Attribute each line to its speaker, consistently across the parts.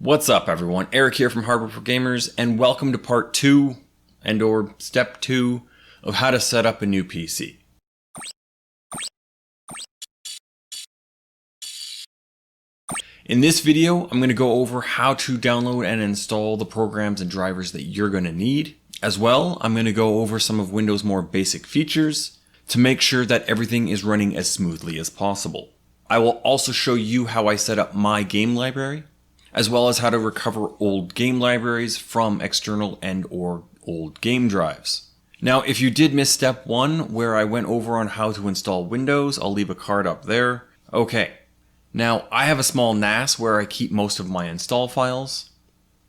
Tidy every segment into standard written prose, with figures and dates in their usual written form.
Speaker 1: What's up everyone, Erik here from HardwareForGamers, and welcome to part 2 or step 2 of how to set up a new PC. In this video, I'm going to go over how to download and install the programs and drivers that you're going to need. As well, I'm going to go over some of Windows' more basic features to make sure that everything is running as smoothly as possible. I will also show you how I set up my game library, as well as how to recover old game libraries from external and/or old game drives. Now, if you did miss step 1, where I went over on how to install Windows, I'll leave a card up there. Okay, now I have a small NAS where I keep most of my install files,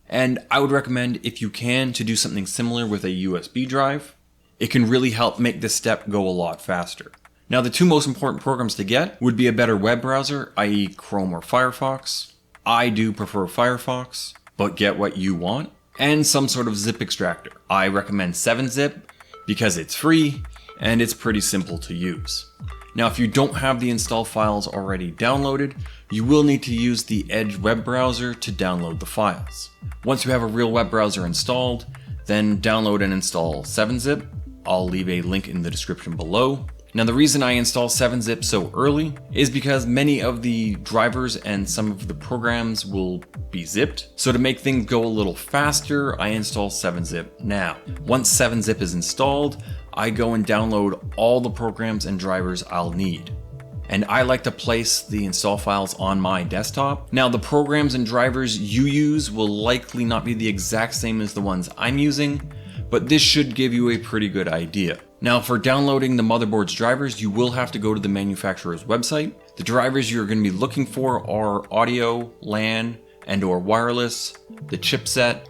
Speaker 1: and I would recommend, if you can, to do something similar with a USB drive. It can really help make this step go a lot faster. Now, the two most important programs to get would be a better web browser, i.e. Chrome or Firefox. I do prefer Firefox, but get what you want. And some sort of zip extractor. I recommend 7-zip because it's free and it's pretty simple to use. Now, if you don't have the install files already downloaded, you will need to use the Edge web browser to download the files. Once you have a real web browser installed, then download and install 7-zip. I'll leave a link in the description below. Now, the reason I install 7-zip so early is because many of the drivers and some of the programs will be zipped. So to make things go a little faster, I install 7-zip now. Once 7-zip is installed, I go and download all the programs and drivers I'll need. And I like to place the install files on my desktop. Now, the programs and drivers you use will likely not be the exact same as the ones I'm using, but this should give you a pretty good idea. Now, for downloading the motherboard's drivers, you will have to go to the manufacturer's website. The drivers you're going to be looking for are audio, LAN, and/or wireless, the chipset,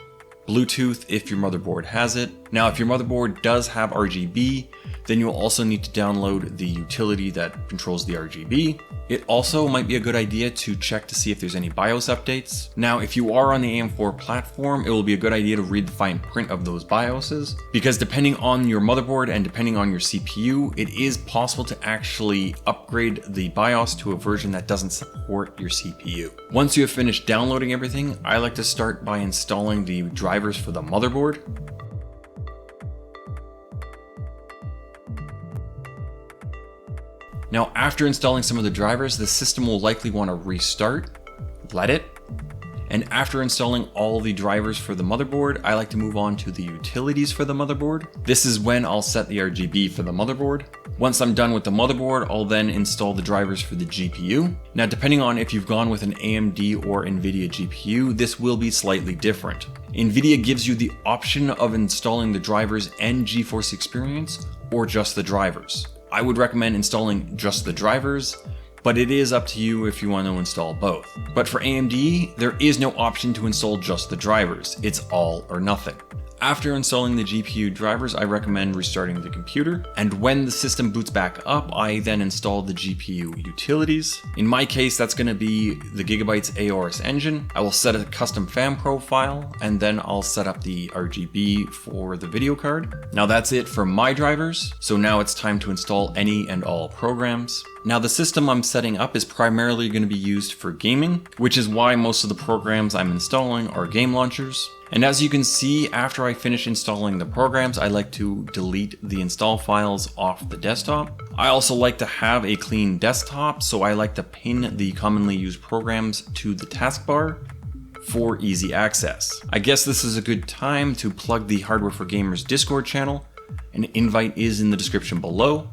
Speaker 1: Bluetooth if your motherboard has it. Now, if your motherboard does have RGB, then you'll also need to download the utility that controls the RGB. It also might be a good idea to check to see if there's any BIOS updates. Now, if you are on the AM4 platform, it will be a good idea to read the fine print of those BIOSes, because depending on your motherboard and depending on your CPU, it is possible to actually upgrade the BIOS to a version that doesn't support your CPU. Once you have finished downloading everything, I like to start by installing the drivers for the motherboard. Now, after installing some of the drivers, the system will likely want to restart, let it, and after installing all the drivers for the motherboard, I like to move on to the utilities for the motherboard. This is when I'll set the RGB for the motherboard. Once I'm done with the motherboard, I'll then install the drivers for the GPU. Now, depending on if you've gone with an AMD or NVIDIA GPU, this will be slightly different. NVIDIA gives you the option of installing the drivers and GeForce Experience, or just the drivers. I would recommend installing just the drivers, but it is up to you if you want to install both. But for AMD, there is no option to install just the drivers. It's all or nothing. After installing the GPU drivers, I recommend restarting the computer, and when the system boots back up, I then install the GPU utilities. In my case, that's going to be the GIGABYTE's AORS engine. I will set a custom fan profile, and then I'll set up the RGB for the video card. Now, that's it for my drivers, so now it's time to install any and all programs. Now, the system I'm setting up is primarily going to be used for gaming, which is why most of the programs I'm installing are game launchers. And as you can see, after I finish installing the programs, I like to delete the install files off the desktop. I also like to have a clean desktop, so I like to pin the commonly used programs to the taskbar for easy access. I guess this is a good time to plug the HardwareForGamers Discord channel. An invite is in the description below.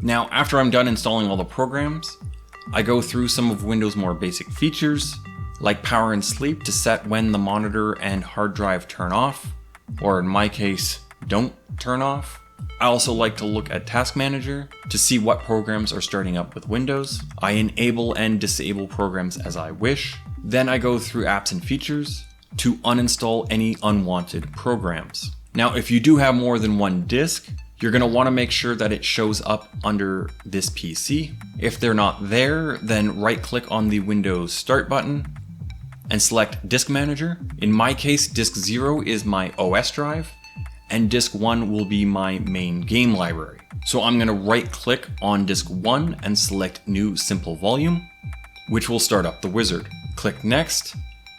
Speaker 1: Now, after I'm done installing all the programs, I go through some of Windows' more basic features, like power and sleep to set when the monitor and hard drive turn off, or in my case, don't turn off. I also like to look at Task Manager to see what programs are starting up with Windows. I enable and disable programs as I wish. Then I go through apps and features to uninstall any unwanted programs. Now, if you do have more than one disk, you're going to want to make sure that it shows up under this PC. If they're not there, then right-click on the Windows Start button and select Disk Manager. In my case, Disk 0 is my OS drive, and Disk 1 will be my main game library. So I'm going to right-click on Disk 1 and select New Simple Volume, which will start up the wizard. Click Next,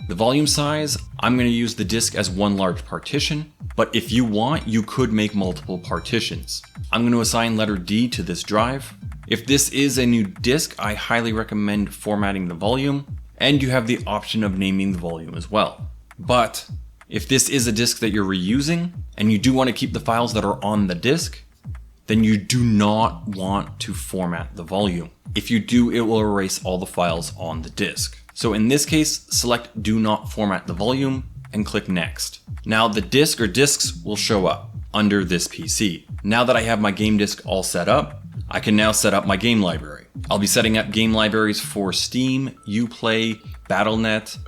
Speaker 1: The volume size, I'm going to use the disk as one large partition, but if you want, you could make multiple partitions. I'm going to assign letter D to this drive. If this is a new disk, I highly recommend formatting the volume, and you have the option of naming the volume as well. But if this is a disk that you're reusing, and you do want to keep the files that are on the disk, then you do not want to format the volume. If you do, it will erase all the files on the disk. So in this case, select Do Not Format the Volume and click Next. Now the disk or disks will show up under this PC. Now that I have my game disk all set up, I can now set up my game library. I'll be setting up game libraries for Steam, Uplay, Battle.net,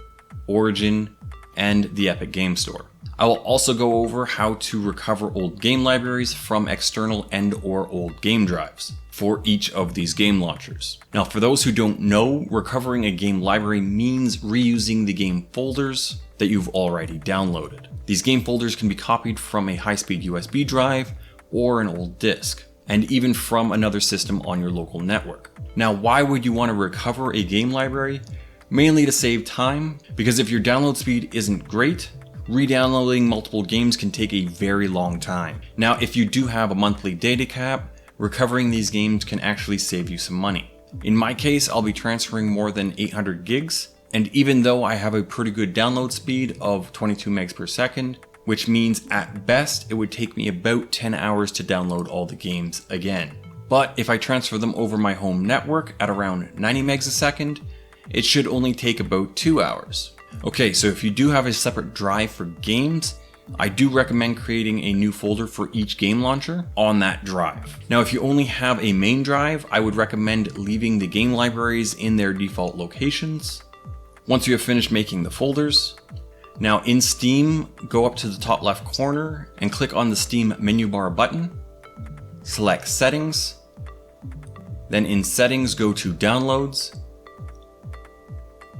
Speaker 1: Origin, and the Epic Game Store. I will also go over how to recover old game libraries from external and/or old game drives for each of these game launchers. Now, for those who don't know, recovering a game library means reusing the game folders that you've already downloaded. These game folders can be copied from a high-speed USB drive or an old disk, and even from another system on your local network. Now, why would you want to recover a game library? Mainly to save time, because if your download speed isn't great, re-downloading multiple games can take a very long time. Now, if you do have a monthly data cap, recovering these games can actually save you some money. In my case, I'll be transferring more than 800 gigs, and even though I have a pretty good download speed of 22 megs per second, which means at best it would take me about 10 hours to download all the games again. But if I transfer them over my home network at around 90 megs a second, it should only take about 2 hours. Okay, so if you do have a separate drive for games, I do recommend creating a new folder for each game launcher on that drive. Now, if you only have a main drive, I would recommend leaving the game libraries in their default locations. Once you have finished making the folders, now in Steam, go up to the top left corner and click on the Steam menu bar button, select Settings, then in Settings go to Downloads,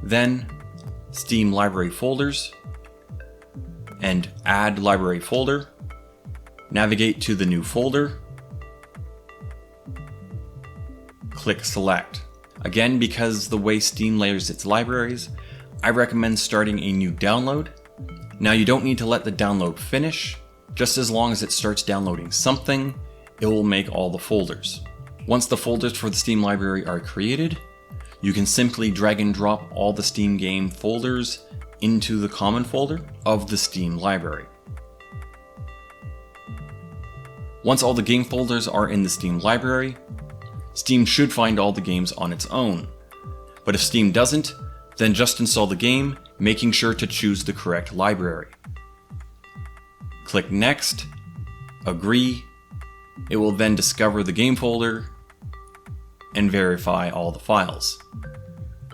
Speaker 1: then Steam Library Folders, and Add Library Folder. Navigate to the new folder, click Select. Again, because the way Steam layers its libraries, I recommend starting a new download. Now you don't need to let the download finish, just as long as it starts downloading something, it will make all the folders. Once the folders for the Steam library are created, you can simply drag and drop all the Steam game folders into the common folder of the Steam library. Once all the game folders are in the Steam library, Steam should find all the games on its own. But if Steam doesn't, then just install the game, making sure to choose the correct library. Click Next, Agree. It will then discover the game folder and verify all the files.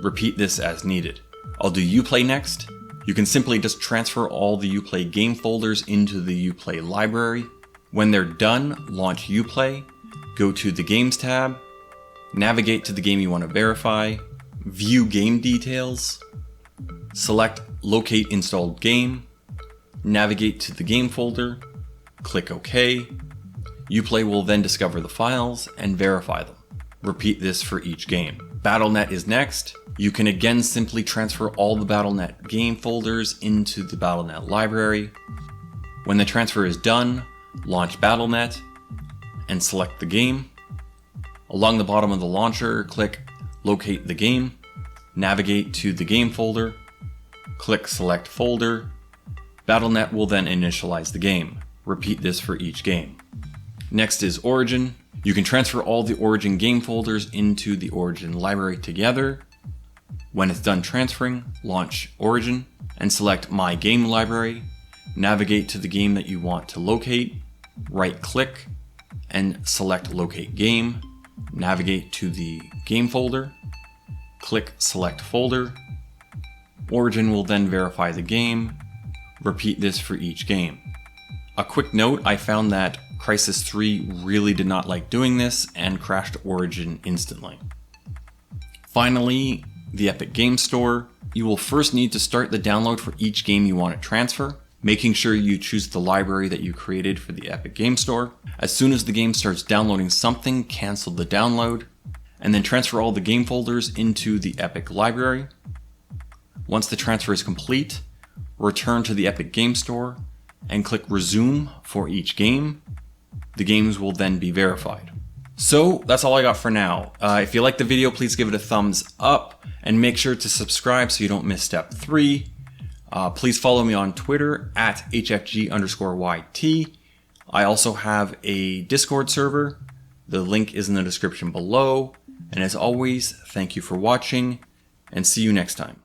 Speaker 1: Repeat this as needed. I'll do Uplay next. You can simply just transfer all the Uplay game folders into the Uplay library. When they're done, launch Uplay, go to the Games tab, navigate to the game you want to verify, view game details, select Locate Installed Game, navigate to the game folder, click OK. Uplay will then discover the files and verify them. Repeat this for each game. Battle.net is next. You can again simply transfer all the Battle.net game folders into the Battle.net library. When the transfer is done, launch Battle.net and select the game. Along the bottom of the launcher, click Locate the Game, navigate to the game folder, click Select Folder. Battle.net will then initialize the game. Repeat this for each game. Next is Origin. You can transfer all the Origin game folders into the Origin library together. When it's done transferring, launch Origin and select My Game Library. Navigate to the game that you want to locate, right-click, and select Locate Game. Navigate to the game folder, click Select Folder. Origin will then verify the game. Repeat this for each game. A quick note, I found that Crysis 3 really did not like doing this and crashed Origin instantly. Finally, the Epic Game Store. You will first need to start the download for each game you want to transfer, making sure you choose the library that you created for the Epic Game Store. As soon as the game starts downloading something, cancel the download, and then transfer all the game folders into the Epic library. Once the transfer is complete, return to the Epic Game Store and click Resume for each game. The games will then be verified. So that's all I got for now. If you liked the video, please give it a thumbs up and make sure to subscribe so you don't miss step 3. Please follow me on Twitter at HFG_YT. I also have a Discord server. The link is in the description below. And as always, thank you for watching and see you next time.